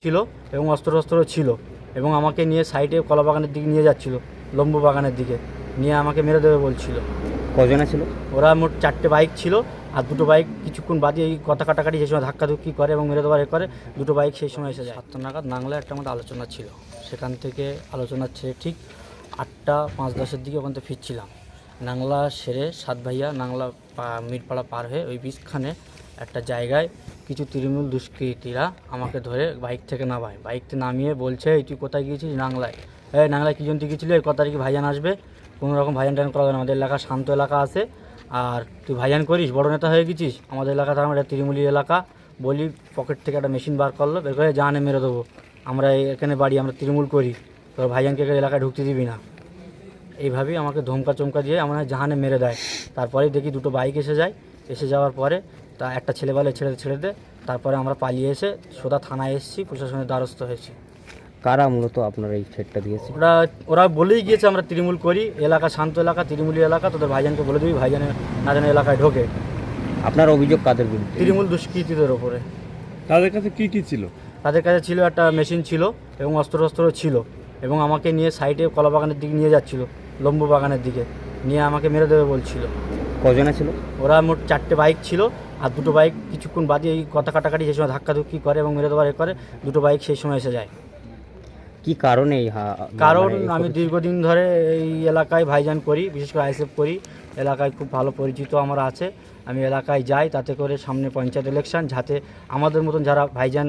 ছিল এবং অস্ত্র ছিল এবং আমাকে নিয়ে সাইডে কলা বাগানের দিকে নিয়ে যাচ্ছিল, লম্বু বাগানের দিকে নিয়ে আমাকে মেরে দেবে বলছিল। কজনে ছিল? ওরা মোট 4টে বাইক ছিল, আর 2টো বাইক কিছুক্ষণ বাদে এই কথা কাটাকাটি সেই সময় ধাক্কাধুক্কি করে এবং মেরে দেওয়ার করে 2টো বাইক সেই সময় এসে যায়। 7টা নাগাদ নাংলায় একটা আমাদের আলোচনা ছিল, সেখান থেকে আলোচনা ছেড়ে ঠিক 8টা 5-10-এর দিকে ওখান থেকে ফিরছিলাম। নাংলা সেরে 7 ভাইয়া নাংলা মিরপাড়া পার হয়ে ওই বিছখানে একটা জায়গায় কিছু তৃণমূল দুষ্কৃতীরা আমাকে ধরে বাইক থেকে নামায়, বাইক থেকে নামিয়ে বলছে, এই তুই কোথায় গিয়েছিস? নাংলায়। নাংলায় কী জন্য গিয়েছিলি? এই কথা কি ভাইজান আসবে, কোনো রকম ভাইজান টাইন করা যাবে না, আমাদের এলাকা শান্ত এলাকা আছে, আর তুই ভাইজান করিস, বড় নেতা হয়ে গেছিস আমাদের এলাকা, তার এটা তৃণমূলী এলাকা। বলি পকেট থেকে একটা মেশিন বার করলো, বের করে জানে মেরে দেবো, আমরা এখানে বাড়ি, আমরা তৃণমূল করি, তোর ভাইজানকে এলাকায় ঢুকতে দিবি না। এইভাবেই আমাকে ধমকা চমকা দিয়ে আমরা জাহানে মেরে দেয়। তারপরেই দেখি 2টো বাইক এসে যায়, এসে যাওয়ার পরে তা একটা ছেলে বলে ছেড়ে দে, তারপরে আমরা পালিয়ে এসে সোজা থানায় এসেছি, প্রশাসনের দ্বারস্থ হয়েছি। কারা মূলত আপনার এই সেটটা দিয়েছে? ওরা বলেই গিয়েছে আমরা তৃণমূল করি, এলাকা শান্ত এলাকা, তৃণমূলী এলাকা, তোদের ভাইজানকে বলে দিবি ভাইজানের না যেন এলাকায় ঢোকে। আপনার অভিযোগ কাদের বিরুদ্ধে? তৃণমূল দুষ্কৃতীদের ওপরে। তাদের কাছে কি কি ছিল? তাদের কাছে ছিল একটা মেশিন ছিল এবং অস্ত্র ছিল এবং আমাকে নিয়ে সাইডে কলা বাগানের দিকে নিয়ে যাচ্ছিল, লম্বু বাগানের দিকে নিয়ে আমাকে মেরে দেবে বলছিল। কজনে ছিল? ওরা মোট 4টে বাইক ছিল, আর 2টো বাইক কিছুক্ষণ বাদে এই কথা কাটাকাটি সেই সময় ধাক্কাধুক্কি করে এবং মেরে দেওয়ার করে 2টো বাইক সেই সময় এসে যায়। কি কারণে? কারণ আমি দীর্ঘদিন ধরে এই এলাকায় ভাইজান করি, বিশেষ করে আইএসএফ করি, এলাকায় খুব ভালো পরিচিত আমার আছে। আমি এলাকায় যাই তাতে করে সামনে পঞ্চায়েত ইলেকশন, যাতে আমাদের মতন যারা ভাইজান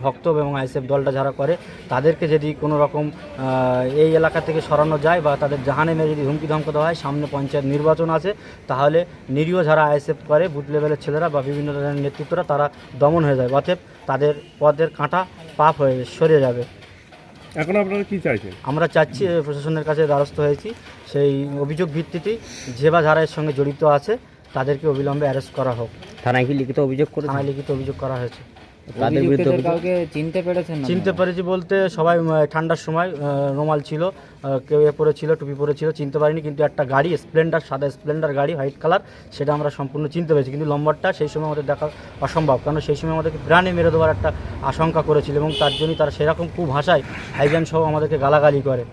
ভক্ত এবং আইএসএফ দলটা যারা করে তাদেরকে যদি কোনো রকম এই এলাকা থেকে সরানো যায় বা তাদের জাহানে মেরে যদি হুমকি ধমকি দেওয়া হয়, সামনে পঞ্চায়েত নির্বাচন আছে, তাহলে নিরীহ যারা আইএসএফ করে বুথ লেভেলের ছেলেরা বা বিভিন্ন ধরনের নেতৃত্বরা তারা দমন হয়ে যায়, অতএব তাদের পদের কাঁটা পাপ হয়ে সরে যাবে। এখন আপনারা কি চাইছেন? আমরা চাচ্ছি, প্রশাসনের কাছে দ্বারস্থ হয়েছি, সেই অভিযোগ ভিত্তিতেই যে বা যারা এর সঙ্গে জড়িত আছে তাদেরকে অবিলম্বে অ্যারেস্ট করা হোক। থানায় কি লিখিত অভিযোগ করে? থানায় লিখিত অভিযোগ করা হয়েছে। তাদের বিরুদ্ধে কাউকে চিনতে পেরেছেন? চিনতে পেরেছি বলতে সবাই ঠান্ডার সময় রুমাল ছিল, কেউ পরেছিল, টুপি পরেছিল, চিনতে পারিনি, কিন্তু একটা গাড়ি স্প্লেন্ডার, সাদা স্প্লেন্ডার গাড়ি, হোয়াইট কালার, সেটা আমরা সম্পূর্ণ চিনতে পেরেছি, কিন্তু নম্বরটা সেই সময় আমাদের দেখা অসম্ভব, কারণ সেই সময় আমাদেরকে প্রাণে মেরে দেওয়ার একটা আশঙ্কা করেছিল এবং তার জন্যই তারা সেরকম খুব ভাষায় ভাইজান সহ আমাদেরকে গালাগালি করে।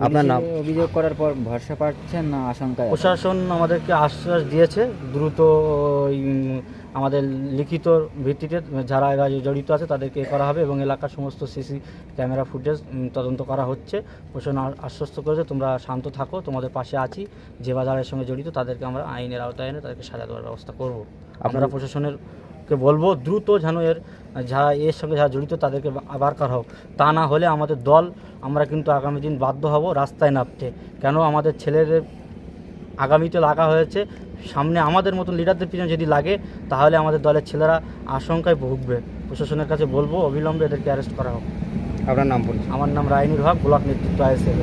আপনার নাম? অভিযোগ করার পর ভরসা পাচ্ছেন না আশঙ্কায়? প্রশাসন আমাদেরকে আশ্বাস দিয়েছে দ্রুত আমাদের লিখিত ভিত্তিতে যারা এরা জড়িত আছে তাদেরকে করা হবে এবং এলাকার সমস্ত সিসি ক্যামেরা ফুটেজ তদন্ত করা হচ্ছে। প্রশাসন আশ্বস্ত করেছে, তোমরা শান্ত থাকো, তোমাদের পাশে আছি, যে বা যারা এর সঙ্গে জড়িত তাদেরকে আমরা আইনের আওতায় এনে তাদেরকে সাজা দেওয়ার ব্যবস্থা করব। আপনারা প্রশাসনেরকে বলবো দ্রুত যেন যারা এর সঙ্গে যারা জড়িত তাদেরকে বারকার হোক, তা না হলে আমাদের দল, আমরা কিন্তু আগামী দিন বাধ্য হব রাস্তায় নামতে। কেন আমাদের ছেলেদের আগামীতে লাগা হয়েছে, সামনে আমাদের মতন লিডারদের পিছনে যদি লাগে তাহলে আমাদের দলের ছেলেরা আশঙ্কায় ভুগবে। প্রশাসনের কাছে বলবো অবিলম্বে এদেরকে অ্যারেস্ট করা হোক। আপনার নাম বলুন। আমার নাম রায়নুর হক, ব্লক নেতৃত্ব আইএসএফ।